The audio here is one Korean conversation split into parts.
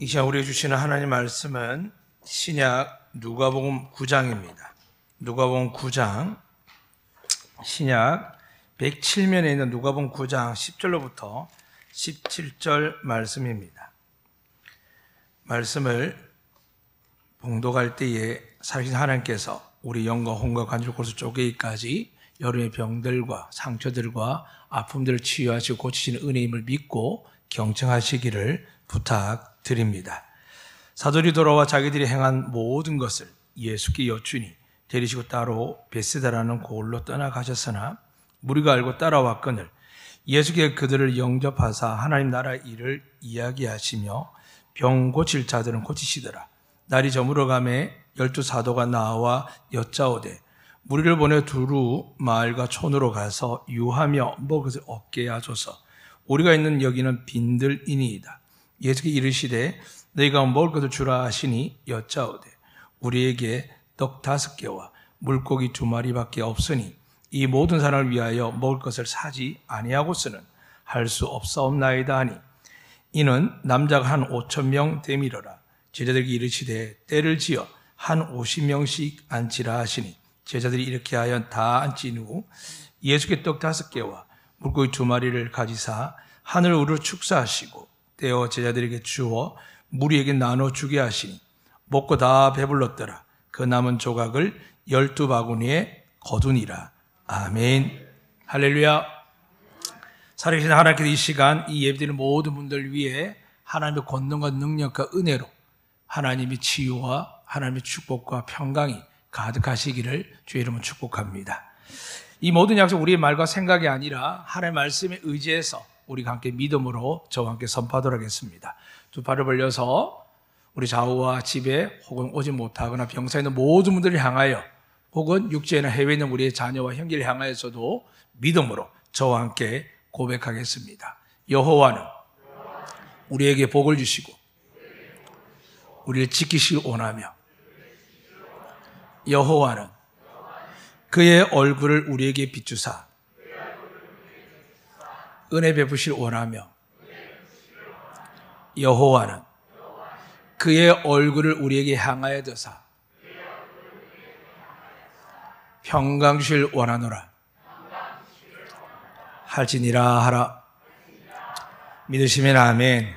이 시간 우리에게 주시는 하나님 말씀은 신약 누가복음 9장입니다. 누가복음 9장, 신약 107면에 있는 누가복음 9장 10절로부터 17절 말씀입니다. 말씀을 봉독할 때에 살아계신 하나님께서 우리 영과 혼과 관절 골수 쪼개기까지 여러분의 병들과 상처들과 아픔들을 치유하시고 고치시는 은혜임을 믿고 경청하시기를 부탁드립니다. 사도들이 돌아와 자기들이 행한 모든 것을 예수께 여쭈니 데리시고 따로 베세다라는 고을로 떠나가셨으나 무리가 알고 따라왔거늘 예수께 그들을 영접하사 하나님 나라 일을 이야기하시며 병 고칠 자들은 고치시더라. 날이 저물어가매 12사도가 나와 여짜오되 무리를 보내 두루 마을과 촌으로 가서 유하며 먹을 것을 얻게 하소서. 우리가 있는 여기는 빈들이니이다. 예수께 이르시되 너희가 먹을 것을 주라 하시니 여짜오되 우리에게 떡 5개와 물고기 2마리밖에 없으니 이 모든 사람을 위하여 먹을 것을 사지 아니하고서는 할 수 없사옵나이다 하니 이는 남자가 한 5,000명 되밀어라. 제자들에게 이르시되 때를 지어 한 50명씩 앉히라 하시니 제자들이 이렇게 하여 다 앉힌 후 예수께 떡 5개와 물고기 2마리를 가지사 하늘 우르르 축사하시고 떼어 제자들에게 주어 무리에게 나눠 주게 하시니 먹고 다 배불렀더라. 그 남은 조각을 12바구니에 거두니라. 아멘. 할렐루야. 살아계신 하나님께서 이 시간 이 예배드리는 모든 분들 위해 하나님의 권능과 능력과 은혜로 하나님의 치유와 하나님의 축복과 평강이 가득하시기를 주의 이름으로 축복합니다. 이 모든 약속 우리의 말과 생각이 아니라 하나님의 말씀에 의지해서 우리가 함께 믿음으로 저와 함께 선포하도록 하겠습니다. 두 팔을 벌려서 우리 좌우와 집에 혹은 오지 못하거나 병사에 있는 모든 분들을 향하여 혹은 육지에나 해외에 있는 우리의 자녀와 형제를 향하여서도 믿음으로 저와 함께 고백하겠습니다. 여호와는 우리에게 복을 주시고 우리를 지키시길 원하며 여호와는 그의 얼굴을 우리에게 비추사 은혜 베푸시길 원하며 여호와는 그의 얼굴을 우리에게 향하여 드사 평강 주시길 원하노라. 할지니라 하라. 믿으시면 아멘.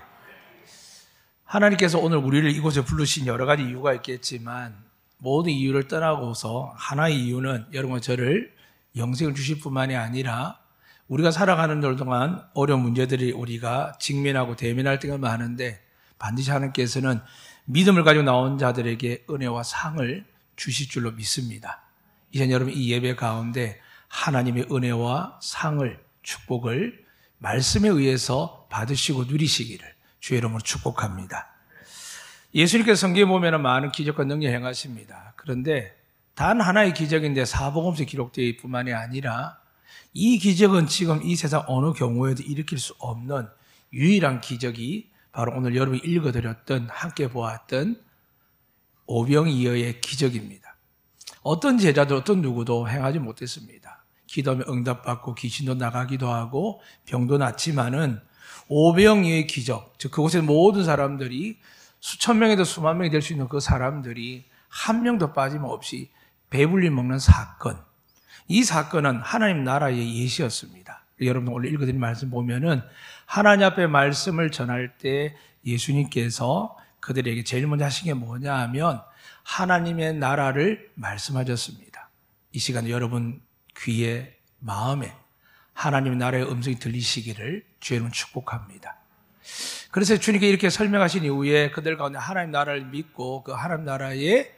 하나님께서 오늘 우리를 이곳에 부르신 여러 가지 이유가 있겠지만 모든 이유를 떠나고서 하나의 이유는 여러분과 저를 영생을 주실 뿐만이 아니라 우리가 살아가는 날 동안 어려운 문제들이 우리가 직면하고 대면할 때가 많은데 반드시 하나님께서는 믿음을 가지고 나온 자들에게 은혜와 상을 주실 줄로 믿습니다. 이제 여러분 이 예배 가운데 하나님의 은혜와 상을 축복을 말씀에 의해서 받으시고 누리시기를 주의 이름으로 축복합니다. 예수님께서 성경에 보면 많은 기적과 능력 행하십니다. 그런데 단 하나의 기적인데 사복음서에 기록되어 있을 뿐만이 아니라 이 기적은 지금 이 세상 어느 경우에도 일으킬 수 없는 유일한 기적이 바로 오늘 여러분이 읽어드렸던 함께 보았던 오병이어의 기적입니다. 어떤 제자도 어떤 누구도 행하지 못했습니다. 기도하면 응답받고 귀신도 나가기도 하고 병도 낫지만은 오병이어의 기적, 즉 그곳의 모든 사람들이 수천 명에도 수만 명이 될 수 있는 그 사람들이 한 명도 빠짐없이 배불리 먹는 사건, 이 사건은 하나님 나라의 예시였습니다. 여러분 오늘 읽어드린 말씀 보면은 하나님 앞에 말씀을 전할 때 예수님께서 그들에게 제일 먼저 하신 게 뭐냐 하면 하나님의 나라를 말씀하셨습니다. 이 시간에 여러분 귀에 마음에 하나님의 나라의 음성이 들리시기를 주의 이름으로 축복합니다. 그래서 주님께 이렇게 설명하신 이후에 그들 가운데 하나님 나라를 믿고 그 하나님 나라의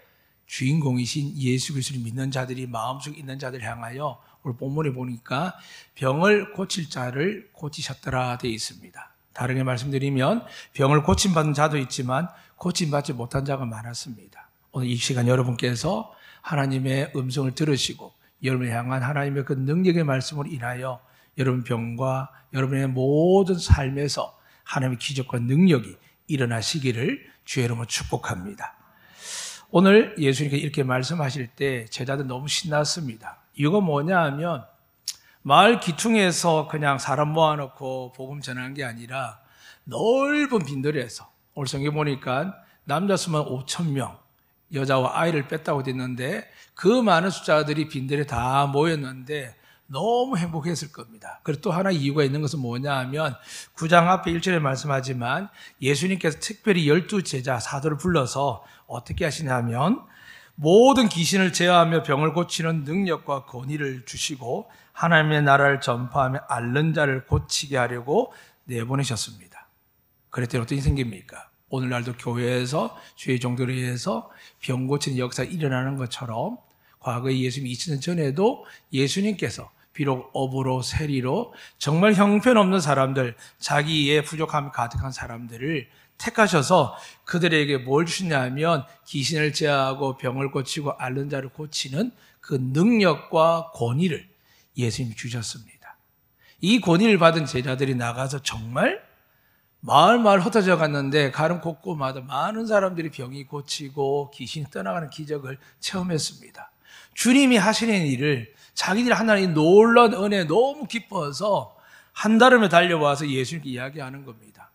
주인공이신 예수 그리스도를 믿는 자들이 마음속에 있는 자들 향하여 오늘 본문에 보니까 병을 고칠 자를 고치셨더라 되어 있습니다. 다르게 말씀드리면 병을 고침받은 자도 있지만 고침받지 못한 자가 많았습니다. 오늘 이 시간 여러분께서 하나님의 음성을 들으시고 여러분을 향한 하나님의 그 능력의 말씀을 인하여 여러분 병과 여러분의 모든 삶에서 하나님의 기적과 능력이 일어나시기를 주의 이름으로 축복합니다. 오늘 예수님께서 이렇게 말씀하실 때 제자들 너무 신났습니다. 이유가 뭐냐 하면 마을 기퉁에서 그냥 사람 모아놓고 복음 전하는 게 아니라 넓은 빈들에서 오늘 성경 보니까 남자 수만 5,000명, 여자와 아이를 뺐다고 됐는데 그 많은 숫자들이 빈들에 다 모였는데 너무 행복했을 겁니다. 그리고 또 하나 이유가 있는 것은 뭐냐 하면 9장 앞에 1절에 말씀하지만 예수님께서 특별히 12제자 사도를 불러서 어떻게 하시냐면 모든 귀신을 제어하며 병을 고치는 능력과 권위를 주시고 하나님의 나라를 전파하며 앓는 자를 고치게 하려고 내보내셨습니다. 그랬더니 어떤 일이 생깁니까? 오늘날도 교회에서 주의 종들에 의해서 병 고치는 역사가 일어나는 것처럼 과거에 예수님 2000년 전에도 예수님께서 비록 업으로 세리로 정말 형편없는 사람들, 자기의 부족함이 가득한 사람들을 택하셔서 그들에게 뭘 주시냐면 귀신을 제어하고 병을 고치고 앓는 자를 고치는 그 능력과 권위를 예수님이 주셨습니다. 이 권위를 받은 제자들이 나가서 정말 마을 흩어져 갔는데 가는 곳곳마다 많은 사람들이 병이 고치고 귀신이 떠나가는 기적을 체험했습니다. 주님이 하시는 일을 자기들이 하나님 놀라운 은혜에 너무 기뻐서 한달음에 달려와서 예수님께 이야기하는 겁니다.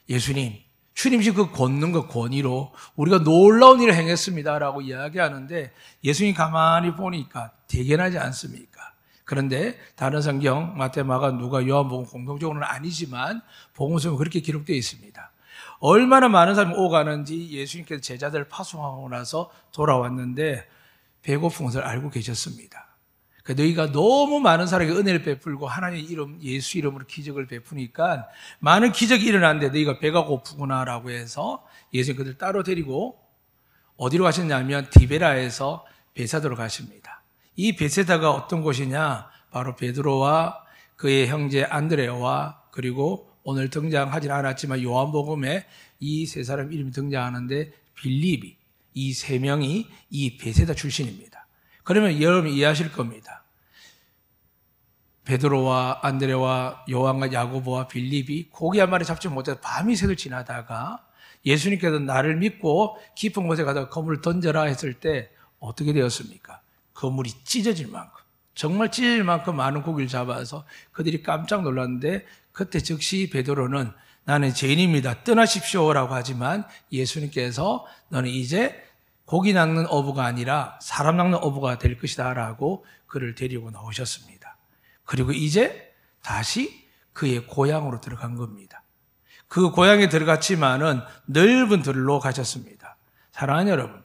예수님, 주님이 그 권능과 권위로 우리가 놀라운 일을 행했습니다라고 이야기하는데 예수님 가만히 보니까 대견하지 않습니까? 그런데 다른 성경 마태, 마가, 누가, 요한복음 공통적으로는 아니지만 복음서에 그렇게 기록되어 있습니다. 얼마나 많은 사람이 오가는지 예수님께서 제자들을 파송하고 나서 돌아왔는데 배고픈 것을 알고 계셨습니다. 너희가 너무 많은 사람에게 은혜를 베풀고 하나님의 이름, 예수 이름으로 기적을 베푸니까 많은 기적이 일어났는데 너희가 배가 고프구나라고 해서 예수님 그들 따로 데리고 어디로 가셨냐면 디베라에서 베사도로 가십니다. 이 베세다가 어떤 곳이냐? 바로 베드로와 그의 형제 안드레와 그리고 오늘 등장하진 않았지만 요한복음에 이 세 사람 이름이 등장하는데 빌립이 이 세 명이 이 베세다 출신입니다. 그러면 여러분 이해하실 겁니다. 베드로와 안드레와 요한과 야고보와 빌립이 고기 한 마리 잡지 못해서 밤이 새도록 지나다가 예수님께서 나를 믿고 깊은 곳에 가서 거물을 던져라 했을 때 어떻게 되었습니까? 거물이 찢어질 만큼, 정말 찢어질 만큼 많은 고기를 잡아서 그들이 깜짝 놀랐는데 그때 즉시 베드로는 나는 죄인입니다. 떠나십시오라고 하지만 예수님께서 너는 이제 고기 낚는 어부가 아니라 사람 낚는 어부가 될 것이다 라고 그를 데리고 나오셨습니다. 그리고 이제 다시 그의 고향으로 들어간 겁니다. 그 고향에 들어갔지만은 넓은 들로 가셨습니다. 사랑하는 여러분,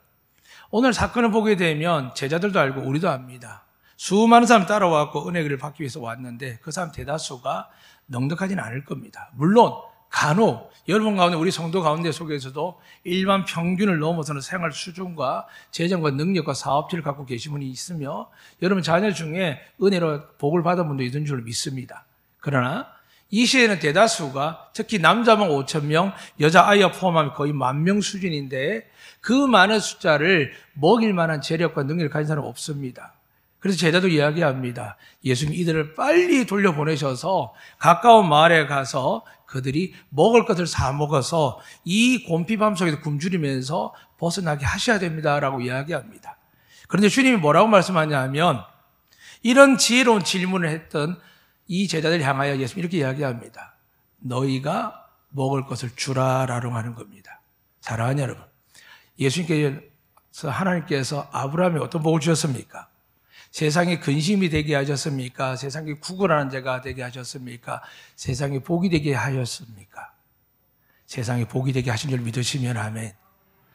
오늘 사건을 보게 되면 제자들도 알고 우리도 압니다. 수많은 사람 따라왔고 은혜를 받기 위해서 왔는데 그 사람 대다수가 넉넉하지는 않을 겁니다. 물론 간혹 여러분 가운데 우리 성도 가운데 속에서도 일반 평균을 넘어서는 생활 수준과 재정과 능력과 사업체를 갖고 계신 분이 있으며 여러분 자녀 중에 은혜로 복을 받은 분도 있는 줄 믿습니다. 그러나 이 시에는 대다수가 특히 남자만 5,000명, 여자아이와 포함하면 거의 10,000명 수준인데 그 많은 숫자를 먹일 만한 재력과 능력을 가진 사람은 없습니다. 그래서 제자도 이야기합니다. 예수님 이들을 빨리 돌려보내셔서 가까운 마을에 가서 그들이 먹을 것을 사 먹어서 이 곰피밤 속에서 굶주리면서 벗어나게 하셔야 됩니다라고 이야기합니다. 그런데 주님이 뭐라고 말씀하냐면 이런 지혜로운 질문을 했던 이 제자들 향하여 예수님 이렇게 이야기합니다. 너희가 먹을 것을 주라라고 하는 겁니다. 사랑하는 여러분, 예수님께서 하나님께서 아브라함에 어떤 복을 주셨습니까? 세상에 근심이 되게 하셨습니까? 세상에 구걸하는 자가 되게 하셨습니까? 세상에 복이 되게 하셨습니까? 세상에 복이 되게 하신 줄 믿으시면 아멘.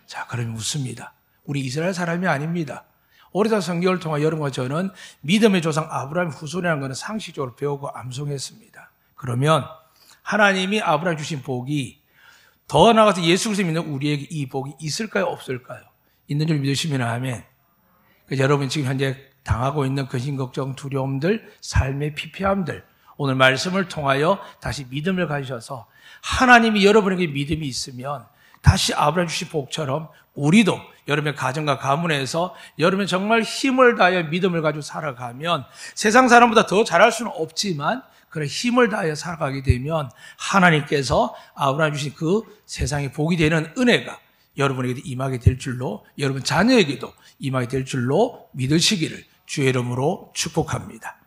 자, 그러면 묻습니다. 우리 이스라엘 사람이 아닙니다. 오래된 성경을 통해 여러분과 저는 믿음의 조상 아브라함 후손이라는 것은 상식적으로 배우고 암송했습니다. 그러면 하나님이 아브라함 주신 복이 더 나아가서 예수 그리스도 믿는 우리에게 이 복이 있을까요? 없을까요? 있는 줄 믿으시면 아멘. 그래서 여러분 지금 현재 당하고 있는 근심, 걱정, 두려움들, 삶의 피폐함들 오늘 말씀을 통하여 다시 믿음을 가지셔서 하나님이 여러분에게 믿음이 있으면 다시 아브라함 주신 복처럼 우리도 여러분의 가정과 가문에서 여러분 정말 힘을 다하여 믿음을 가지고 살아가면 세상 사람보다 더 잘할 수는 없지만 그런 힘을 다하여 살아가게 되면 하나님께서 아브라함 주신 그 세상에 복이 되는 은혜가 여러분에게도 임하게 될 줄로 여러분 자녀에게도 임하게 될 줄로 믿으시기를 주의 이름으로 축복합니다.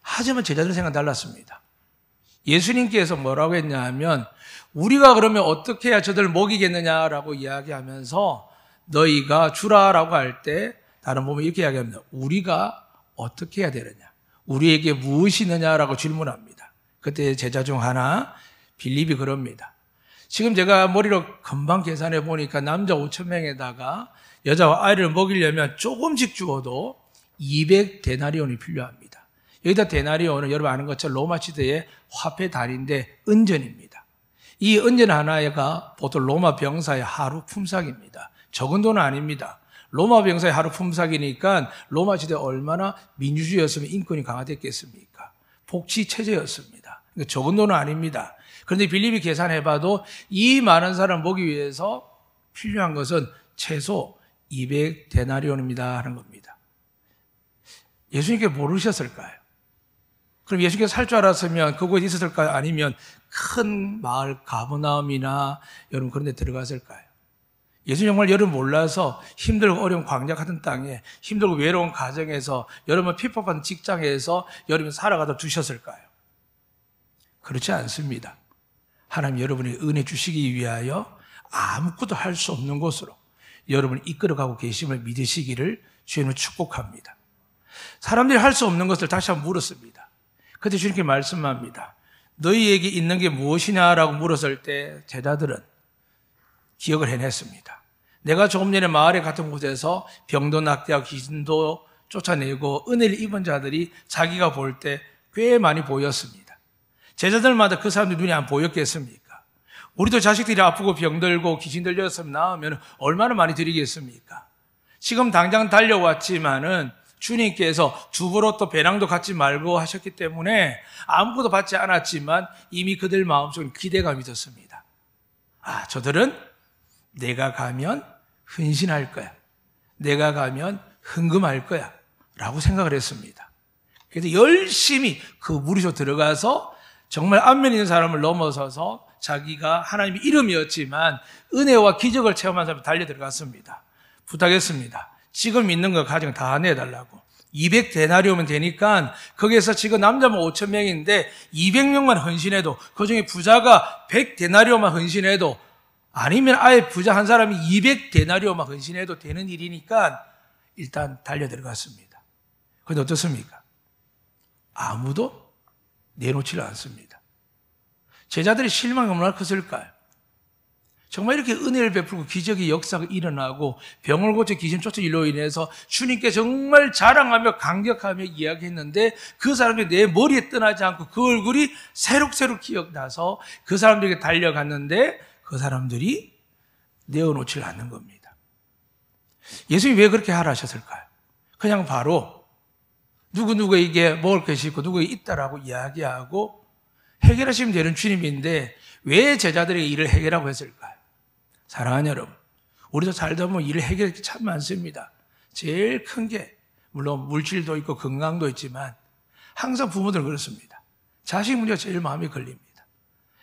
하지만 제자들 생각은 달랐습니다. 예수님께서 뭐라고 했냐 하면 우리가 그러면 어떻게 해야 저들을 먹이겠느냐라고 이야기하면서 너희가 주라라고 할 때 다른 부분에 이렇게 이야기합니다. 우리가 어떻게 해야 되느냐? 우리에게 무엇이 있느냐라고 질문합니다. 그때 제자 중 하나 빌립이 그럽니다. 지금 제가 머리로 금방 계산해 보니까 남자 5,000명에다가 여자와 아이를 먹이려면 조금씩 주어도 200데나리온이 필요합니다. 여기다 데나리온은 여러분 아는 것처럼 로마 시대의 화폐 단위인데 은전입니다. 이 은전 하나가 보통 로마 병사의 하루 품삯입니다. 적은 돈은 아닙니다. 로마 병사의 하루 품삯이니까 로마 시대 얼마나 민주주의였으면 인권이 강화됐겠습니까? 복지 체제였습니다. 그러니까 적은 돈은 아닙니다. 그런데 빌립이 계산해봐도 이 많은 사람을 먹기 위해서 필요한 것은 최소 200데나리온입니다 하는 겁니다. 예수님께 모르셨을까요? 그럼 예수님께서 살 줄 알았으면 그곳에 있었을까요? 아니면 큰 마을 가버나움이나 여러분 그런 데 들어갔을까요? 예수님 정말 여러분 몰라서 힘들고 어려운 광야 같은 땅에 힘들고 외로운 가정에서 여러분 핍박받는 직장에서 여러분 살아가다 두셨을까요? 그렇지 않습니다. 하나님 여러분이 은혜 주시기 위하여 아무것도 할 수 없는 곳으로 여러분이 이끌어가고 계심을 믿으시기를 주님을 축복합니다. 사람들이 할 수 없는 것을 다시 한번 물었습니다. 그때 주님께 말씀합니다. 너희에게 있는 게 무엇이냐라고 물었을 때 제자들은 기억을 해냈습니다. 내가 조금 전에 마을에 같은 곳에서 병도 낫게하고 귀신도 쫓아내고 은혜를 입은 자들이 자기가 볼 때 꽤 많이 보였습니다. 제자들마다 그 사람들 눈이 안 보였겠습니까? 우리도 자식들이 아프고 병들고 귀신 들렸으면 나으면 얼마나 많이 드리겠습니까? 지금 당장 달려왔지만은 주님께서 두부로 또 배낭도 갖지 말고 하셨기 때문에 아무것도 받지 않았지만 이미 그들 마음속에 기대감이 있었습니다. 아, 저들은 내가 가면 헌신할 거야. 내가 가면 헌금할 거야. 라고 생각을 했습니다. 그래서 열심히 그 무리로 들어가서 정말 안면 있는 사람을 넘어서서 자기가 하나님의 이름이었지만 은혜와 기적을 체험한 사람이 달려 들어갔습니다. 부탁했습니다. 지금 있는 거 가정 다 내달라고. 200데나리오면 되니까 거기에서 지금 남자만 5,000명인데 200명만 헌신해도 그중에 부자가 100데나리오만 헌신해도 아니면 아예 부자 한 사람이 200데나리오만 헌신해도 되는 일이니까 일단 달려 들어갔습니다. 그런데 어떻습니까? 아무도 내놓지를 않습니다. 제자들의 실망이 얼마나 컸을까요? 정말 이렇게 은혜를 베풀고 기적의 역사가 일어나고 병을 고쳐 귀신 쫓은 일로 인해서 주님께 정말 자랑하며 감격하며 이야기했는데 그 사람들이 내 머리에 떠나지 않고 그 얼굴이 새록새록 기억나서 그 사람들에게 달려갔는데 그 사람들이 내어놓지를 않는 겁니다. 예수님이 왜 그렇게 하라 하셨을까요? 그냥 바로 누구에게 먹을 것이 있고 누구에게 있다라고 이야기하고 해결하시면 되는 주님인데 왜 제자들에게 일을 해결하고 했을까요? 사랑하는 여러분, 우리도 살다 보면 일을 해결할 게 참 많습니다. 제일 큰 게 물론 물질도 있고 건강도 있지만 항상 부모들은 그렇습니다. 자식 문제가 제일 마음에 걸립니다.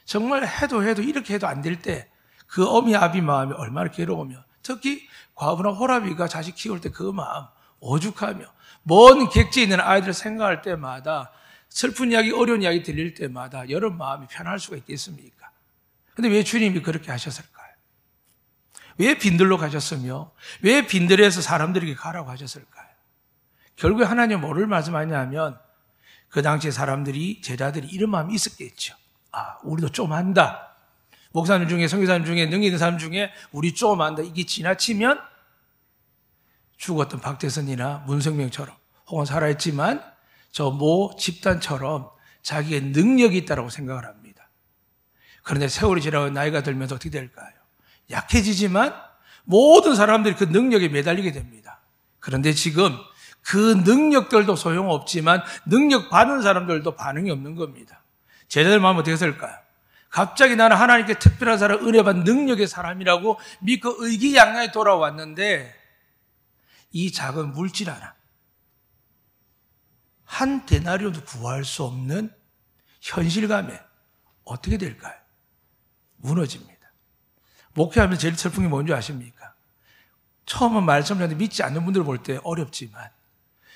정말 해도 이렇게 해도 안 될 때 그 어미 아비 마음이 얼마나 괴로우며 특히 과부나 호라비가 자식 키울 때 그 마음 오죽하며 먼 객지에 있는 아이들을 생각할 때마다 슬픈 이야기, 어려운 이야기 들릴 때마다 여러분 마음이 편할 수가 있겠습니까? 그런데 왜 주님이 그렇게 하셨을까요? 왜 빈들로 가셨으며 왜 빈들에서 사람들에게 가라고 하셨을까요? 결국에 하나님 뭐를 말씀하냐면 그 당시에 사람들이 제자들이 이런 마음이 있었겠죠. 아, 우리도 좀 한다. 목사님 중에 선교사님 중에 능력 있는 사람 중에 우리 좀 한다. 이게 지나치면 죽었던 박태선이나 문성명처럼 혹은 살아있지만 저 모 집단처럼 자기의 능력이 있다고 생각을 합니다. 그런데 세월이 지나고 나이가 들면서 어떻게 될까요? 약해지지만 모든 사람들이 그 능력에 매달리게 됩니다. 그런데 지금 그 능력들도 소용없지만 능력 받은 사람들도 반응이 없는 겁니다. 제자들 마음은 어떻게 했을까요? 갑자기 나는 하나님께 특별한 사람, 은혜받은 능력의 사람이라고 믿고 의기양양히 돌아왔는데 이 작은 물질 하나, 한 데나리온도 구할 수 없는 현실감에 어떻게 될까요? 무너집니다. 목회하면서 제일 슬픈 게 뭔지 아십니까? 처음은 말씀을 하는데 믿지 않는 분들을 볼 때 어렵지만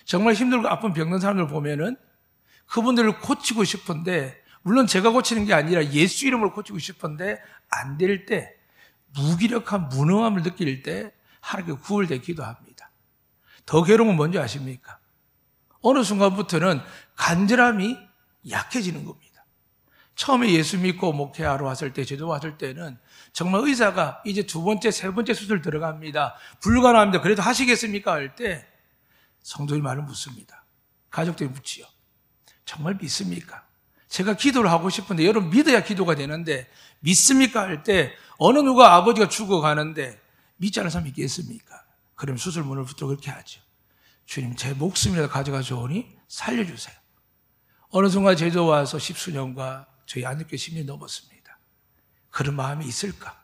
정말 힘들고 아픈 병든 사람들 보면은 그분들을 고치고 싶은데 물론 제가 고치는 게 아니라 예수 이름으로 고치고 싶은데 안 될 때, 무기력한 무능함을 느낄 때 하나님께 구할 때 기도합니다. 더 괴로운 건 뭔지 아십니까? 어느 순간부터는 간절함이 약해지는 겁니다. 처음에 예수 믿고 목회하러 왔을 때, 제도 왔을 때는 정말 의사가 이제 두 번째, 세 번째 수술 들어갑니다. 불가능합니다. 그래도 하시겠습니까? 할 때 성도들이 말을 묻습니다. 가족들이 묻지요. 정말 믿습니까? 제가 기도를 하고 싶은데 여러분 믿어야 기도가 되는데 믿습니까? 할 때 어느 누가 아버지가 죽어가는데 믿지 않는 사람이 있겠습니까? 그럼 수술문을 붙들고 그렇게 하죠. 주님 제 목숨이라도 가져가 좋으니 살려주세요. 어느 순간 제도 와서 10수년과 저희 안식교 10년이 넘었습니다. 그런 마음이 있을까?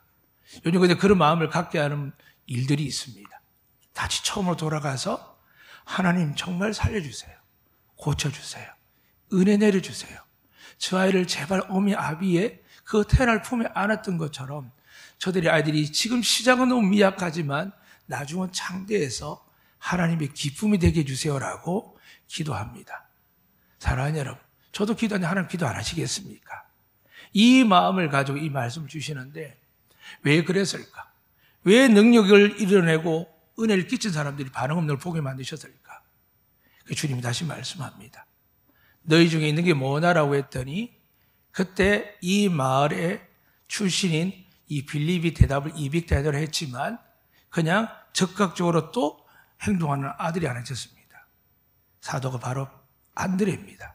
요즘 근데 그런 마음을 갖게 하는 일들이 있습니다. 다시 처음으로 돌아가서 하나님 정말 살려주세요. 고쳐주세요. 은혜 내려주세요. 저 아이를 제발 어미 아비의 그 태어날 품에 안았던 것처럼 저들의 아이들이 지금 시작은 너무 미약하지만 나중은 창대해서 하나님의 기쁨이 되게 해주세요라고 기도합니다. 사랑하는 여러분, 저도 기도하는데 하나님 기도 안 하시겠습니까? 이 마음을 가지고 이 말씀을 주시는데 왜 그랬을까? 왜 능력을 이뤄내고 은혜를 끼친 사람들이 반응 없는 걸 보게 만드셨을까? 주님이 다시 말씀합니다. 너희 중에 있는 게 뭐냐라고 했더니 그때 이 마을의 출신인 이 빌립이 대답을 이빅대답을 했지만 그냥 적극적으로 또 행동하는 아들이 하나 있었습니다. 사도가 바로 안드레입니다.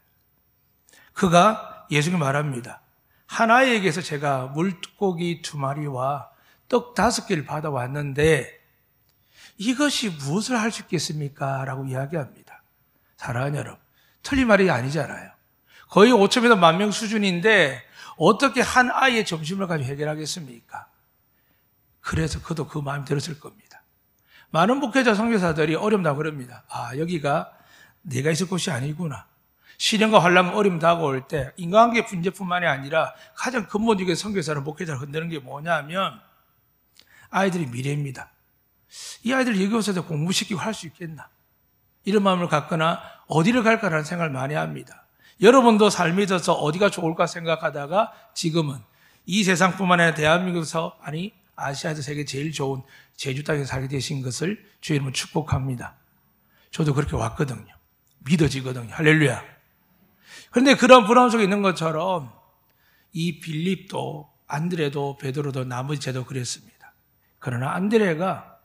그가 예수님께 말합니다. 하나에게서 제가 물고기 2마리와 떡 5개를 받아왔는데 이것이 무엇을 할 수 있겠습니까? 라고 이야기합니다. 사랑하는 여러분, 틀린 말이 아니잖아요. 거의 5천에서 10,000명 수준인데 어떻게 한 아이의 점심을 가지고 해결하겠습니까? 그래서 그도 그 마음이 들었을 겁니다. 많은 목회자 선교사들이 어렵다고 그럽니다. 아, 여기가 내가 있을 곳이 아니구나. 시련과 환난, 어려움 다가올 때 인간관계 문제뿐만이 아니라 가장 근본적인 선교사를 목회자를 흔드는 게 뭐냐면 아이들이 미래입니다. 이 아이들 여기 와서 공부시키고 할 수 있겠나? 이런 마음을 갖거나 어디를 갈까라는 생각을 많이 합니다. 여러분도 삶에 있어서 어디가 좋을까 생각하다가 지금은 이 세상뿐만 아니라 대한민국에서 아니 아시아에서 세계 제일 좋은 제주 땅에 살게 되신 것을 주의 이름으로 축복합니다. 저도 그렇게 왔거든요. 믿어지거든요. 할렐루야. 그런데 그런 불안 속에 있는 것처럼 이 빌립도 안드레도 베드로도 나머지 제도 그랬습니다. 그러나 안드레가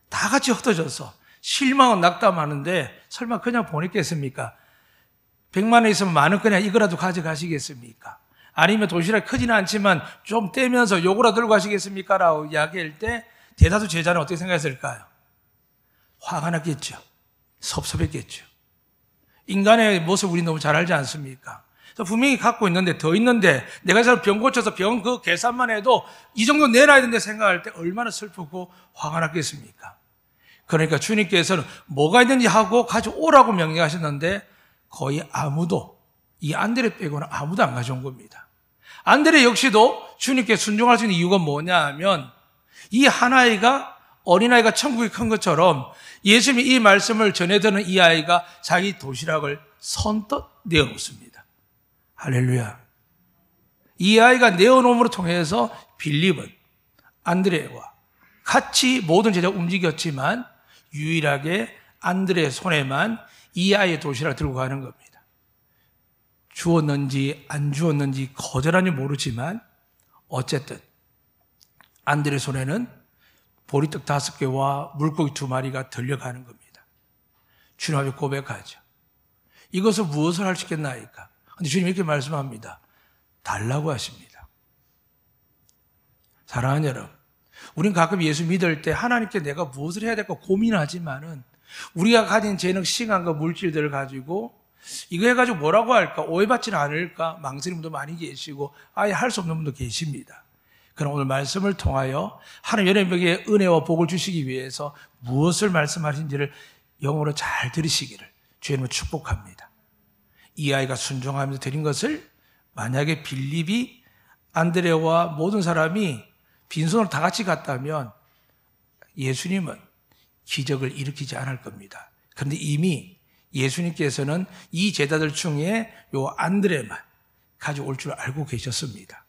다 같이 흩어져서 실망은 낙담하는데 설마 그냥 보냈겠습니까? 100만 원 있으면 만 원 그냥 이거라도 가져가시겠습니까? 아니면 도시락이 크지는 않지만 좀 떼면서 요거라도 들고 가시겠습니까? 라고 이야기할 때 대다수 제자는 어떻게 생각했을까요? 화가 났겠죠. 섭섭했겠죠. 인간의 모습 우리 너무 잘 알지 않습니까? 분명히 갖고 있는데 더 있는데 내가 잘 병 고쳐서 병 그 계산만 해도 이 정도 내놔야 되는데 생각할 때 얼마나 슬프고 화가 났겠습니까? 그러니까 주님께서는 뭐가 있는지 하고 가져오라고 명령하셨는데 거의 아무도 이 안드레 빼고는 아무도 안 가져온 겁니다. 안드레 역시도 주님께 순종할 수 있는 이유가 뭐냐 하면 이 한 아이가 어린아이가 천국이 큰 것처럼 예수님이 이 말씀을 전해 듣는 이 아이가 자기 도시락을 선뜻 내어놓습니다. 할렐루야. 이 아이가 내어놓음으로 통해서 빌립은 안드레와 같이 모든 제자가 움직였지만 유일하게 안드레의 손에만 이 아이의 도시락을 들고 가는 겁니다. 주었는지 안 주었는지 거절하는지 모르지만 어쨌든 안드레 손에는 보리떡 5개와 물고기 2마리가 들려가는 겁니다. 주님 앞에 고백하죠. 이것을 무엇을 할 수 있겠나이까? 근데 주님이 이렇게 말씀합니다. 달라고 하십니다. 사랑하는 여러분, 우린 가끔 예수 믿을 때 하나님께 내가 무엇을 해야 될까 고민하지만은 우리가 가진 재능, 시간과 물질들을 가지고 이거 해가지고 뭐라고 할까? 오해받지는 않을까? 망설이는 분도 많이 계시고 아예 할 수 없는 분도 계십니다. 그럼 오늘 말씀을 통하여 하나님 여러분에게 은혜와 복을 주시기 위해서 무엇을 말씀하신지를 영어로 잘 들으시기를 주님을 축복합니다. 이 아이가 순종하면서 드린 것을 만약에 빌립이 안드레와 모든 사람이 빈손으로 다 같이 갔다면 예수님은 기적을 일으키지 않을 겁니다. 그런데 이미 예수님께서는 이 제자들 중에 요 안드레만 가져올 줄 알고 계셨습니다.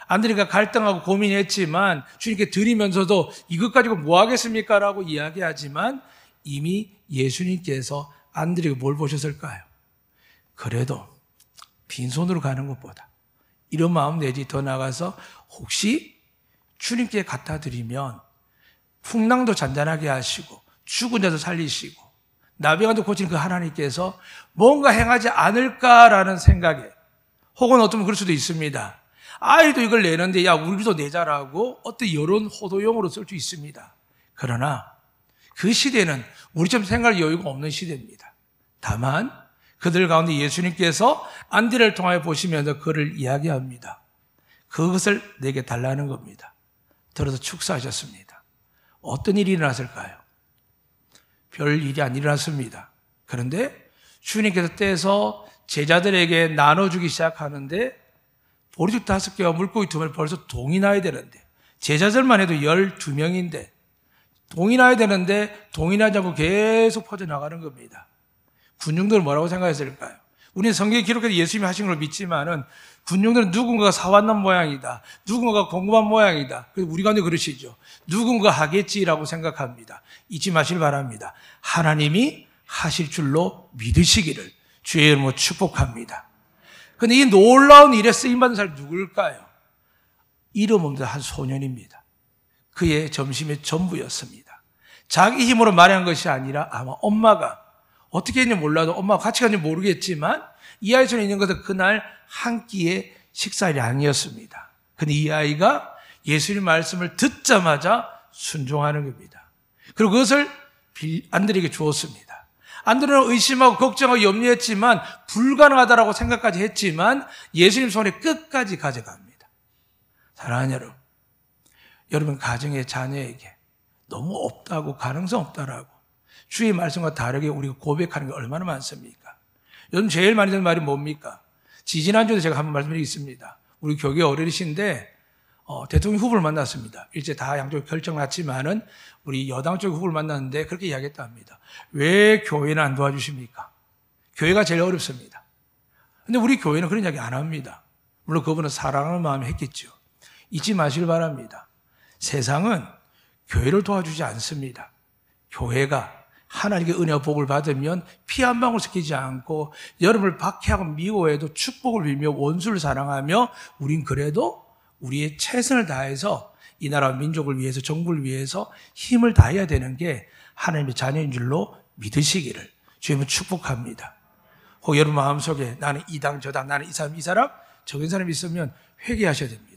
안드레가 갈등하고 고민했지만 주님께 드리면서도 이것 가지고 뭐 하겠습니까? 라고 이야기하지만 이미 예수님께서 안드레가 뭘 보셨을까요? 그래도 빈손으로 가는 것보다 이런 마음 내지 더 나가서 혹시 주님께 갖다 드리면 풍랑도 잔잔하게 하시고 죽은 자도 살리시고 나병아도 고치는 그 하나님께서 뭔가 행하지 않을까라는 생각에, 혹은 어쩌면 그럴 수도 있습니다. 아이도 이걸 내는데 야 우리도 내자라고 어떤 이런 호도용으로 쓸 수 있습니다. 그러나 그 시대는 우리처럼 생각할 여유가 없는 시대입니다. 다만 그들 가운데 예수님께서 안드레를 통하여 보시면서 그를 이야기합니다. 그것을 내게 달라는 겁니다. 들어서 축사하셨습니다. 어떤 일이 일어났을까요? 별 일이 안 일어났습니다. 그런데 주님께서 떼서 제자들에게 나눠주기 시작하는데 보리죽 5개와 물고기 2마리 벌써 동이 나야 되는데, 제자들만 해도 12명인데 동이 나야 되는데 동이 나지 않고 계속 퍼져나가는 겁니다. 군중들은 뭐라고 생각했을까요? 우리는 성경에 기록해서 예수님이 하신 걸 믿지만은 군중들은 누군가가 사왔는 모양이다, 누군가가 공부한 모양이다, 그래서 우리 가운데 그러시죠. 누군가 하겠지라고 생각합니다. 잊지 마시길 바랍니다. 하나님이 하실 줄로 믿으시기를 주의 이름으로 축복합니다. 그런데 이 놀라운 일에 쓰임받은 사람이 누굴까요? 이름 없는 한 소년입니다. 그의 점심의 전부였습니다. 자기 힘으로 마련한 것이 아니라 아마 엄마가 어떻게 했는지 몰라도 엄마가 같이 갔는지 모르겠지만 이 아이 손에 있는 것은 그날 한 끼의 식사량이었습니다. 그런데 이 아이가 예수님 말씀을 듣자마자 순종하는 겁니다. 그리고 그것을 안드레에게 주었습니다. 안드레는 의심하고 걱정하고 염려했지만 불가능하다라고 생각까지 했지만 예수님 손에 끝까지 가져갑니다. 사랑하는 여러분, 여러분 가정의 자녀에게 너무 없다고, 가능성 없다라고 주의 말씀과 다르게 우리가 고백하는 게 얼마나 많습니까? 요즘 제일 많이 듣는 말이 뭡니까? 지지난주에도 제가 한번 말씀드리겠습니다. 우리 교회 어른이신데 대통령 후보를 만났습니다. 일제 다 양쪽 결정 났지만은 우리 여당 쪽 후보를 만났는데 그렇게 이야기했다 합니다. 왜 교회는 안 도와주십니까? 교회가 제일 어렵습니다. 근데 우리 교회는 그런 이야기 안 합니다. 물론 그분은 사랑하는 마음에 했겠죠. 잊지 마시길 바랍니다. 세상은 교회를 도와주지 않습니다. 교회가 하나님의 은혜와 복을 받으면 피 한 방울 섞이지 않고 여러분을 박해하고 미워해도 축복을 빌며 원수를 사랑하며 우린 그래도 우리의 최선을 다해서 이 나라 민족을 위해서, 정부를 위해서 힘을 다해야 되는 게 하나님의 자녀인 줄로 믿으시기를 주님은 축복합니다. 혹 여러분 마음속에 나는 이 당 저 당, 나는 이 사람 적은 사람이 있으면 회개하셔야 됩니다.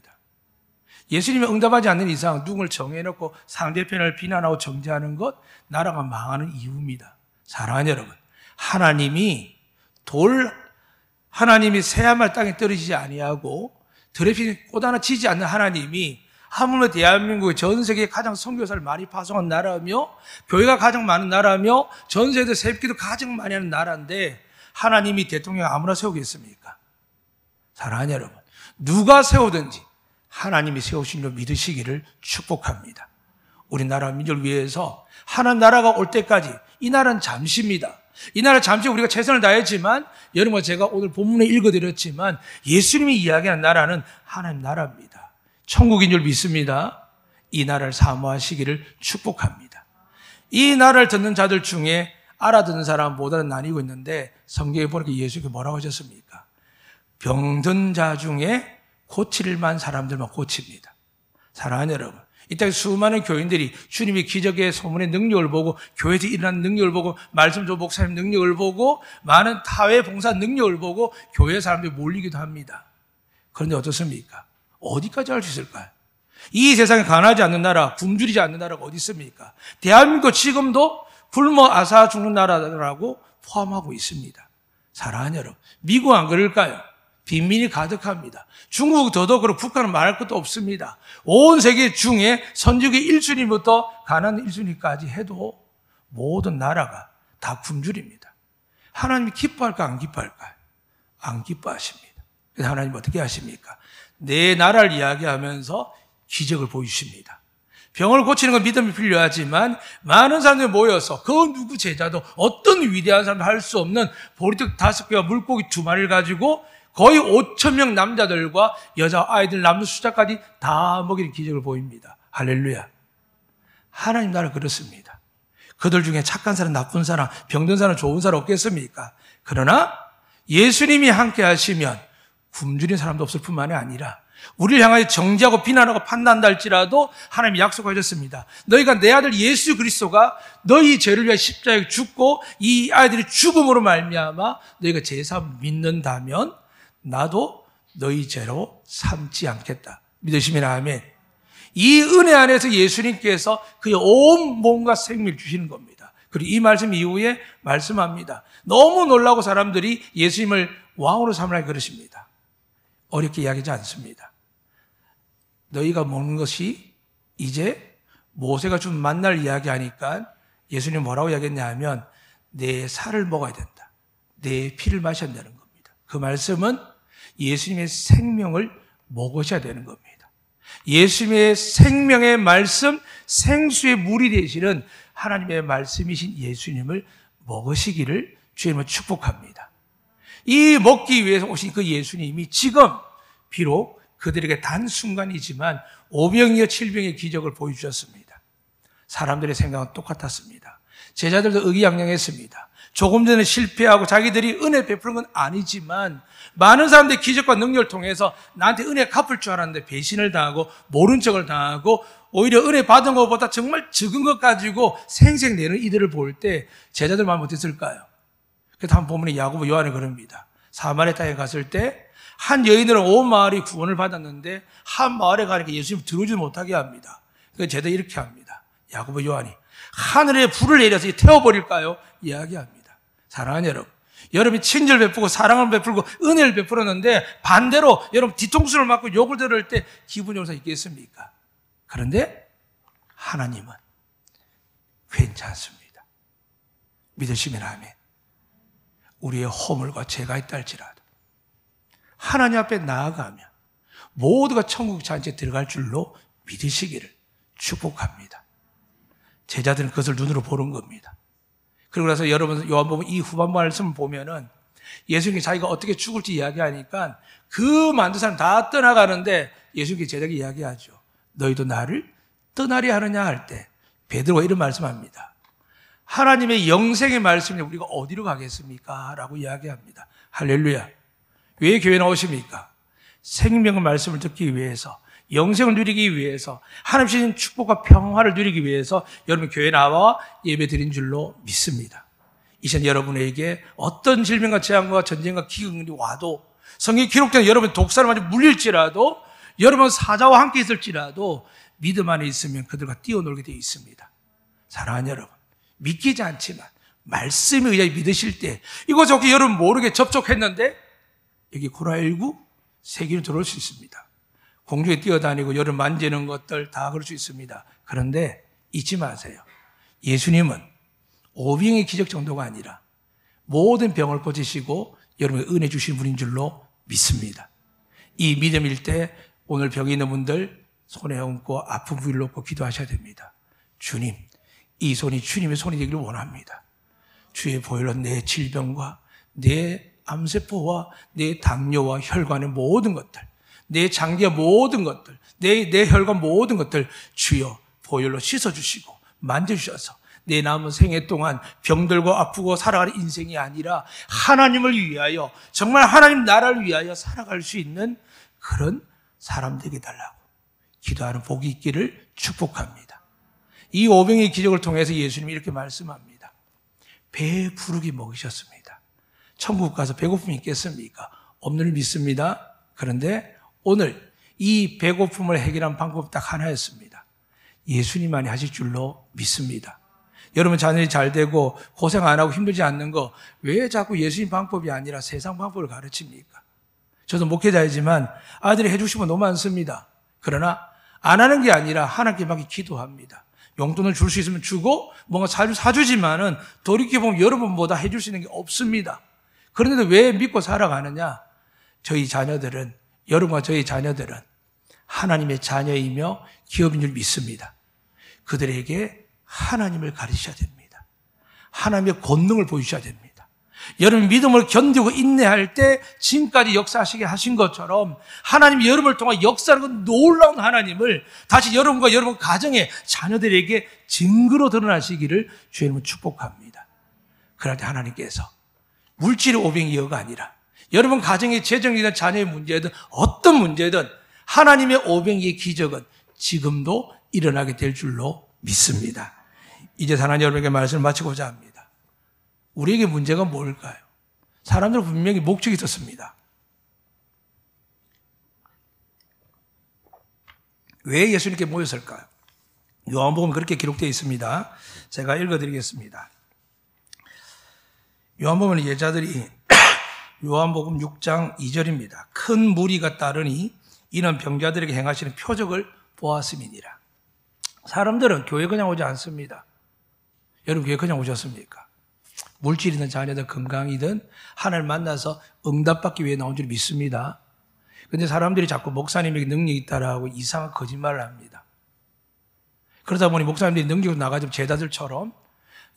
예수님이 응답하지 않는 이상 누군가를 정해놓고 상대편을 비난하고 정죄하는 것, 나라가 망하는 이유입니다. 사랑하는 여러분, 하나님이 하나님이 땅에 떨어지지 아니하고 드레핀 꽃 하나 치지 않는 하나님이 하물며 대한민국의 전 세계에 가장 선교사를 많이 파송한 나라며 교회가 가장 많은 나라며 전 세계 새벽기도 가장 많이 하는 나라인데 하나님이 대통령 아무나 세우겠습니까? 사랑하는 여러분, 누가 세우든지 하나님이 세우신 줄 믿으시기를 축복합니다. 우리나라 민족을 위해서 하나님 나라가 올 때까지, 이 나라는 잠시입니다. 이 나라 잠시 우리가 최선을 다했지만 여러분과 제가 오늘 본문에 읽어드렸지만 예수님이 이야기한 나라는 하나님 나라입니다. 천국인 줄 믿습니다. 이 나라를 사모하시기를 축복합니다. 이 나라를 듣는 자들 중에 알아듣는 사람 못 알아듣는 나뉘고 있는데 성경에 보니까 예수님이 뭐라고 하셨습니까? 병든 자 중에 고칠만 사람들만 고칩니다. 사랑하는 여러분, 이 땅에 수많은 교인들이 주님의 기적의 소문의 능력을 보고 교회에서 일어나는 능력을 보고 말씀조 목사님 능력을 보고 많은 타회 봉사 능력을 보고 교회 사람들이 몰리기도 합니다. 그런데 어떻습니까? 어디까지 할 수 있을까요? 이 세상에 가난하지 않는 나라, 굶주리지 않는 나라가 어디 있습니까? 대한민국 지금도 굶어 앗아 죽는 나라라고 포함하고 있습니다. 사랑하는 여러분, 미국 안 그럴까요? 빈민이 가득합니다. 중국 더더욱 그렇고 북한은 말할 것도 없습니다. 온 세계 중에 선지국의 1순위부터 가난 1순위까지 해도 모든 나라가 다 굶주립니다. 하나님이 기뻐할까 안 기뻐할까요? 안 기뻐하십니다. 그래서 하나님 어떻게 하십니까? 내 나라를 이야기하면서 기적을 보여주십니다. 병을 고치는 건 믿음이 필요하지만 많은 사람들이 모여서 그 누구 제자도 어떤 위대한 사람도 할 수 없는 보리떡 5개와 물고기 2마리를 가지고 거의 5천 명 남자들과 여자 아이들 남는 숫자까지 다 먹이는 기적을 보입니다. 할렐루야. 하나님 나라 그렇습니다. 그들 중에 착한 사람, 나쁜 사람, 병든 사람, 좋은 사람 없겠습니까? 그러나 예수님이 함께 하시면 굶주린 사람도 없을 뿐만이 아니라 우리를 향하여 정죄하고 비난하고 판단한다 할지라도 하나님이 약속하셨습니다. 너희가 내 아들 예수 그리스도가 너희 죄를 위해 십자가에 죽고 이 아이들이 죽음으로 말미암아 너희가 제사함을 믿는다면 나도 너희 죄로 삼지 않겠다. 믿으시면 아멘. 이 은혜 안에서 예수님께서 그의 온 몸과 생명을 주시는 겁니다. 그리고 이 말씀 이후에 말씀합니다. 너무 놀라고 사람들이 예수님을 왕으로 삼으라고 그러십니다. 어렵게 이야기하지 않습니다. 너희가 먹는 것이 이제 모세가 준 만날 이야기하니까 예수님 뭐라고 이야기했냐 하면 내 살을 먹어야 된다. 내 피를 마셔야 되는 겁니다. 그 말씀은 예수님의 생명을 먹으셔야 되는 겁니다. 예수님의 생명의 말씀, 생수의 물이 되시는 하나님의 말씀이신 예수님을 먹으시기를 주님을 축복합니다. 이 먹기 위해서 오신 그 예수님이 지금 비록 그들에게 단순간이지만 5병이어 7병의 기적을 보여주셨습니다. 사람들의 생각은 똑같았습니다. 제자들도 의기양양했습니다. 조금 전에 실패하고 자기들이 은혜 베푸는 건 아니지만 많은 사람들의 기적과 능력을 통해서 나한테 은혜 갚을 줄 알았는데 배신을 당하고 모른 척을 당하고 오히려 은혜 받은 것보다 정말 적은 것 가지고 생색내는 이들을 볼 때 제자들 마음 어땠을까요? 그래서 한 본문에 야고보 요한이 그럽니다. 사마리아 땅에 갔을 때 한 여인으로 온 마을이 구원을 받았는데 한 마을에 가니까 예수님 들어오지 못하게 합니다. 그래서 제자들이 이렇게 합니다. 야고보 요한이 하늘에 불을 내려서 태워버릴까요? 이야기합니다. 사랑하는 여러분, 여러분이 친절 베푸고 사랑을 베풀고 은혜를 베풀었는데 반대로 여러분 뒤통수를 맞고 욕을 들을 때 기분이 올수 있겠습니까? 그런데 하나님은 괜찮습니다. 믿으시면 아멘. 우리의 허물과 죄가 있다 할지라도 하나님 앞에 나아가면 모두가 천국 잔치에 들어갈 줄로 믿으시기를 축복합니다. 제자들은 그것을 눈으로 보는 겁니다. 그리고 나서 여러분 요한복음 이 후반 말씀을 보면은 예수님이 자기가 어떻게 죽을지 이야기하니까 그 많은 사람 다 떠나가는데 예수님께 제자에게 이야기하죠. 너희도 나를 떠나려 하느냐 할 때 베드로가 이런 말씀합니다. 하나님의 영생의 말씀이 우리가 어디로 가겠습니까? 라고 이야기합니다. 할렐루야. 왜 교회 나오십니까? 생명의 말씀을 듣기 위해서, 영생을 누리기 위해서, 하나님 주신 축복과 평화를 누리기 위해서 여러분 교회 나와 예배 드린 줄로 믿습니다. 이제 여러분에게 어떤 질병과 재앙과 전쟁과 기근이 와도 성경에 기록된 여러분 독사를 많이 물릴지라도 여러분 사자와 함께 있을지라도 믿음 안에 있으면 그들과 뛰어놀게 되어 있습니다. 사랑하는 여러분, 믿기지 않지만 말씀에 의해 믿으실 때 이거 저기 여러분 모르게 접촉했는데 여기 코로나19 세균이 들어올 수 있습니다. 공중에 뛰어다니고 여러분 만지는 것들 다 그럴 수 있습니다. 그런데 잊지 마세요. 예수님은 오병의 기적 정도가 아니라 모든 병을 고치시고 여러분에게 은혜 주신 분인 줄로 믿습니다. 이 믿음일 때 오늘 병이 있는 분들 손에 얹고 아픈 부위를 놓고 기도하셔야 됩니다. 주님, 이 손이 주님의 손이 되기를 원합니다. 주의 보혈로 내 질병과 내 암세포와 내 당뇨와 혈관의 모든 것들, 내 장기와 모든 것들, 내 혈관 모든 것들 주여 보혈로 씻어주시고 만져주셔서 내 남은 생애 동안 병들고 아프고 살아가는 인생이 아니라 하나님을 위하여 정말 하나님 나라를 위하여 살아갈 수 있는 그런 사람 되게 달라고 기도하는 복이 있기를 축복합니다. 이 오병의 기적을 통해서 예수님이 이렇게 말씀합니다. 배 부르게 먹이셨습니다. 천국 가서 배고픔이 있겠습니까? 없는 줄 믿습니다. 그런데 오늘 이 배고픔을 해결한 방법은 딱 하나였습니다. 예수님만이 하실 줄로 믿습니다. 여러분 자녀이 잘 되고 고생 안 하고 힘들지 않는 거 왜 자꾸 예수님 방법이 아니라 세상 방법을 가르칩니까? 저도 목회자이지만 아들이 해주시면 너무 많습니다. 그러나 안 하는 게 아니라 하나님께 막 기도합니다. 용돈을 줄 수 있으면 주고 뭔가 사주지만은 돌이켜보면 여러분보다 해줄 수 있는 게 없습니다. 그런데도 왜 믿고 살아가느냐? 저희 자녀들은, 여러분과 저희 자녀들은 하나님의 자녀이며 기업인 줄 믿습니다. 그들에게 하나님을 가르치셔야 됩니다. 하나님의 권능을 보여주셔야 됩니다. 여러분 믿음을 견디고 인내할 때 지금까지 역사하시게 하신 것처럼 하나님이 여러분을 통해 역사하는 그 놀라운 하나님을 다시 여러분과 여러분 가정의 자녀들에게 증거로 드러나시기를 주님은 축복합니다. 그럴 때 하나님께서 물질의 오병이어가 아니라 여러분 가정의 재정이든 자녀의 문제든 어떤 문제든 하나님의 오병이의 기적은 지금도 일어나게 될 줄로 믿습니다. 이제 하나님 여러분에게 말씀을 마치고자 합니다. 우리에게 문제가 뭘까요? 사람들은 분명히 목적이 있었습니다. 왜 예수님께 모였을까요? 요한복음 그렇게 기록되어 있습니다. 제가 읽어드리겠습니다. 요한복음은 예자들이 요한복음 6장 2절입니다. 큰 무리가 따르니 이는 병자들에게 행하시는 표적을 보았음이니라. 사람들은 교회 그냥 오지 않습니다. 여러분 교회 그냥 오셨습니까? 물질이든 자녀든 건강이든 하나님을 만나서 응답받기 위해 나온 줄 믿습니다. 그런데 사람들이 자꾸 목사님에게 능력이 있다라고 이상한 거짓말을 합니다. 그러다 보니 목사님들이 능력으로 나가지면 제자들처럼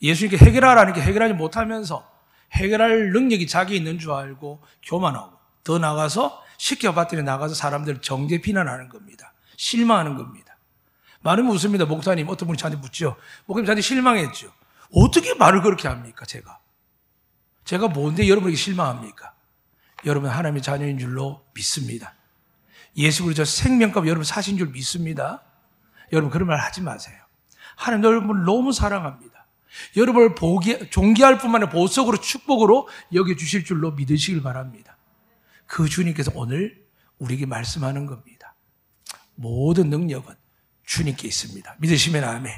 예수님께 해결하라는 게 해결하지 못하면서 해결할 능력이 자기 있는 줄 알고 교만하고 더 나가서 시켜봤더니 나가서 사람들을 정죄 비난하는 겁니다. 실망하는 겁니다. 많은 분 웃습니다. 목사님 어떤 분이 저한테 묻죠. 목사님 저한테 실망했죠. 어떻게 말을 그렇게 합니까? 제가 뭔데 여러분에게 실망합니까? 여러분 하나님의 자녀인 줄로 믿습니다. 예수 그리스도 생명값 여러분 사신 줄 믿습니다. 여러분 그런 말 하지 마세요. 하나님 여러분을 너무 사랑합니다. 여러분을 존귀할 뿐만 아니라 보석으로 축복으로 여겨주실 줄로 믿으시길 바랍니다. 그 주님께서 오늘 우리에게 말씀하는 겁니다. 모든 능력은 주님께 있습니다. 믿으시면 아멘.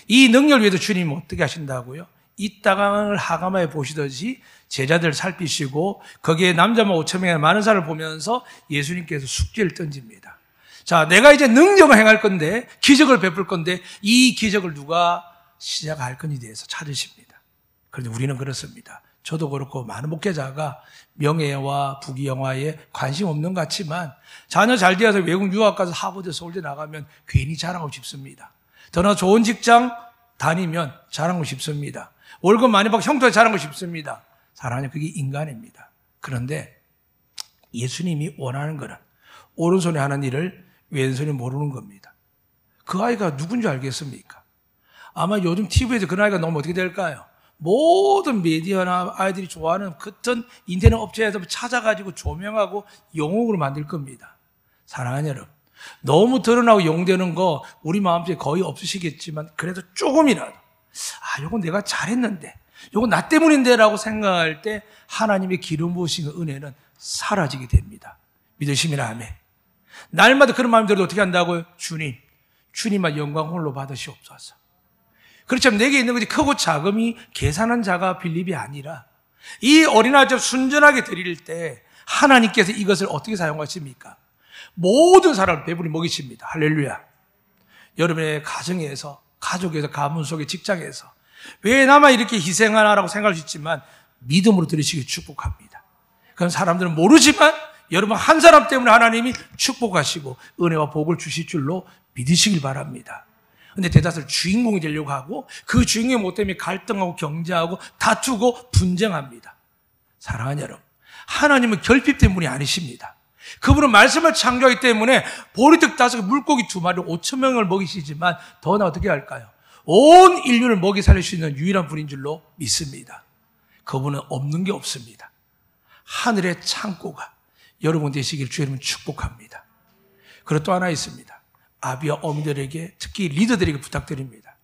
이 능력을 위해서 주님은 어떻게 하신다고요? 이 땅을 하가마에 보시듯이 제자들을 살피시고 거기에 남자만 5,000명이나 많은 사람을 보면서 예수님께서 숙제를 던집니다. 자, 내가 이제 능력을 행할 건데 기적을 베풀 건데 이 기적을 누가 시작할 건지에 대해서 찾으십니다. 그런데 우리는 그렇습니다. 저도 그렇고 많은 목회자가 명예와 부귀영화에 관심 없는 것 같지만 자녀 잘 되어서 외국 유학 가서 하버드 서울대 나가면 괜히 자랑하고 싶습니다. 더나 좋은 직장 다니면 자랑하고 싶습니다. 월급 많이 받고 형통에 자랑하고 싶습니다. 사랑하는 그게 인간입니다. 그런데 예수님이 원하는 것은 오른손에 하는 일을 왼손이 모르는 겁니다. 그 아이가 누군지 알겠습니까? 아마 요즘 TV에서 그 아이가 나오면 어떻게 될까요? 모든 미디어나 아이들이 좋아하는 그런 인터넷 업체에서 찾아가지고 조명하고 영웅으로 만들 겁니다. 사랑하는 여러분, 너무 드러나고 용되는 거 우리 마음속에 거의 없으시겠지만 그래도 조금이라도 요건 내가 잘했는데 요건 나 때문인데 라고 생각할 때 하나님의 기름 부으신 은혜는 사라지게 됩니다. 믿으시면 아멘. 날마다 그런 마음이 들어도 어떻게 한다고요? 주님만 영광 홀로 받으시옵소서. 그렇지만 내게 있는 것이 크고 작음이 계산한 자가 빌립이 아니라 이 어린아이처럼 순전하게 드릴 때 하나님께서 이것을 어떻게 사용하십니까? 모든 사람을 배불리 먹이십니다. 할렐루야. 여러분의 가정에서, 가족에서, 가문 속의 직장에서 왜 나만 이렇게 희생하나라고 생각할 수 있지만 믿음으로 들으시기 축복합니다. 그런 사람들은 모르지만 여러분 한 사람 때문에 하나님이 축복하시고 은혜와 복을 주실 줄로 믿으시길 바랍니다. 근데 대다수 주인공이 되려고 하고 그 주인공이 못 되면 갈등하고 경쟁하고 다투고 분쟁합니다. 사랑하는 여러분, 하나님은 결핍된 분이 아니십니다. 그분은 말씀을 창조하기 때문에 보리떡 5개, 물고기 2마리 5,000명을 먹이시지만 더 나 어떻게 할까요? 온 인류를 먹이 살릴 수 있는 유일한 분인 줄로 믿습니다. 그분은 없는 게 없습니다. 하늘의 창고가 여러분 되시기를 주님은 축복합니다. 그리고 또 하나 있습니다. 아비와 어머니들에게 특히 리더들에게 부탁드립니다.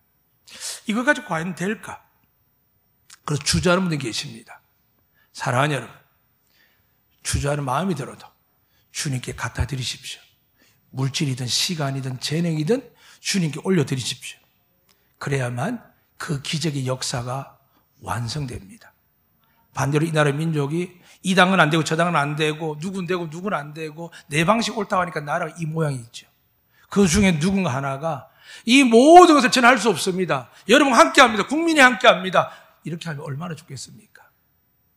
이걸 가지고 과연 될까? 그래서 주저하는 분들이 계십니다. 사랑하는 여러분, 주저하는 마음이 들어도 주님께 갖다 드리십시오. 물질이든 시간이든 재능이든 주님께 올려드리십시오. 그래야만 그 기적의 역사가 완성됩니다. 반대로 이 나라 민족이 이 당은 안 되고 저 당은 안 되고 누군 되고 누군 안 되고 내 방식 옳다고 하니까 나라가 이 모양이 있죠. 그 중에 누군가 하나가 이 모든 것을 저는 할 수 없습니다. 여러분 함께합니다. 국민이 함께합니다. 이렇게 하면 얼마나 좋겠습니까?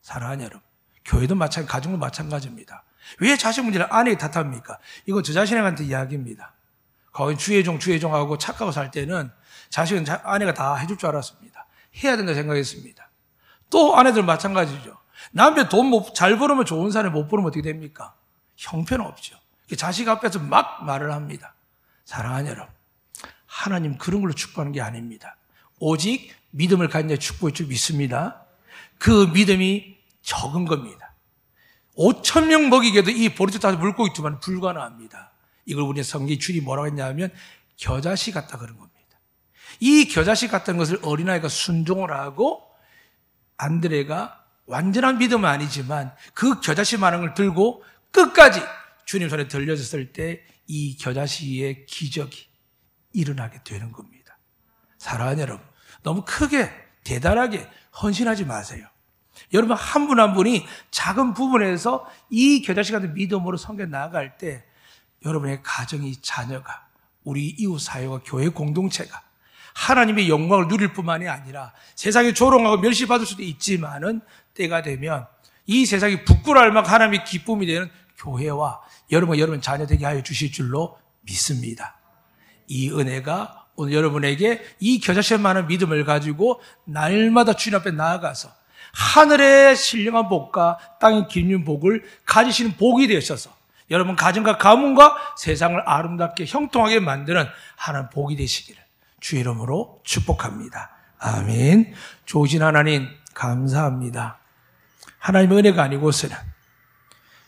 사랑하는 여러분, 교회도 마찬가지, 가정도 마찬가지입니다. 왜 자식 문제를 아내에 탓합니까? 이건 저 자신한테 이야기입니다. 거기 주의종하고 착하고 살 때는 자식은 아내가 다 해줄 줄 알았습니다. 해야 된다 생각했습니다. 또 아내들 마찬가지죠. 남편 돈 잘 벌으면 좋은 사람이 못 벌으면 어떻게 됩니까? 형편없죠. 자식 앞에서 막 말을 합니다. 사랑하는 여러분, 하나님 그런 걸로 축복하는 게 아닙니다. 오직 믿음을 가진 자의 축복일 줄 믿습니다. 그 믿음이 적은 겁니다. 5,000명 먹이게도 이 보리떡 따서 물고기 2마리 불가능합니다. 이걸 우리 성경이 주님 뭐라고 했냐면 겨자씨 같다 그런 겁니다. 이 겨자씨 같다는 것을 어린아이가 순종을 하고 안드레가 완전한 믿음은 아니지만 그 겨자씨만한 걸 들고 끝까지 주님 손에 들려졌을 때 이 겨자씨의 기적이 일어나게 되는 겁니다. 사랑하는 여러분, 너무 크게 대단하게 헌신하지 마세요. 여러분 한 분 한 분이 작은 부분에서 이 겨자씨 같은 믿음으로 섬겨 나아갈 때 여러분의 가정이, 자녀가, 우리 이웃 사회와 교회 공동체가 하나님의 영광을 누릴 뿐만이 아니라 세상에 조롱하고 멸시받을 수도 있지만은 때가 되면 이 세상이 부끄러울 만큼 하나님의 기쁨이 되는 교회와 여러분 자녀 되게 하여 주실 줄로 믿습니다. 이 은혜가 오늘 여러분에게 이 겨자씨만한 믿음을 가지고 날마다 주님 앞에 나아가서 하늘의 신령한 복과 땅의 긴 복을 가지시는 복이 되셔서 여러분 가정과 가문과 세상을 아름답게 형통하게 만드는 하나님 복이 되시기를 주 이름으로 축복합니다. 아멘. 좋으신 하나님 감사합니다. 하나님의 은혜가 아니고서는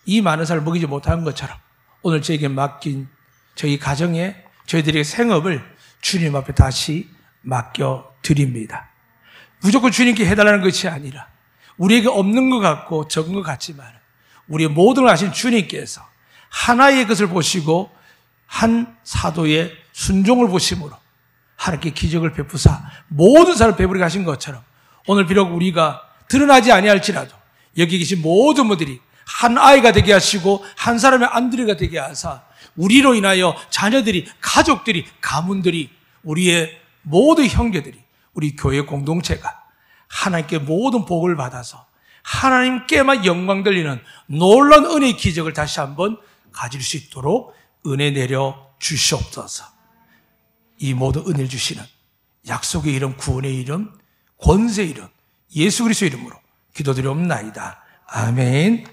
이 많은 사람을 먹이지 못한 것처럼 오늘 저에게 맡긴 저희 가정에 저희들의 생업을 주님 앞에 다시 맡겨드립니다. 무조건 주님께 해달라는 것이 아니라 우리에게 없는 것 같고 적은 것 같지만 우리의 모든 걸 아신 주님께서 하나의 것을 보시고 한 사도의 순종을 보심으로 하나님께 기적을 베푸사 모든 사람을 배부르게 하신 것처럼 오늘 비록 우리가 드러나지 아니할지라도 여기 계신 모든 분들이 한 아이가 되게 하시고 한 사람의 안드레가 되게 하사 우리로 인하여 자녀들이, 가족들이, 가문들이, 우리의 모든 형제들이, 우리 교회 공동체가 하나님께 모든 복을 받아서 하나님께만 영광 돌리는 놀라운 은혜의 기적을 다시 한번 가질 수 있도록 은혜 내려 주시옵소서. 이 모든 은혜를 주시는 약속의 이름, 구원의 이름, 권세의 이름, 예수 그리스도의 이름으로 기도드리옵나이다. 아멘.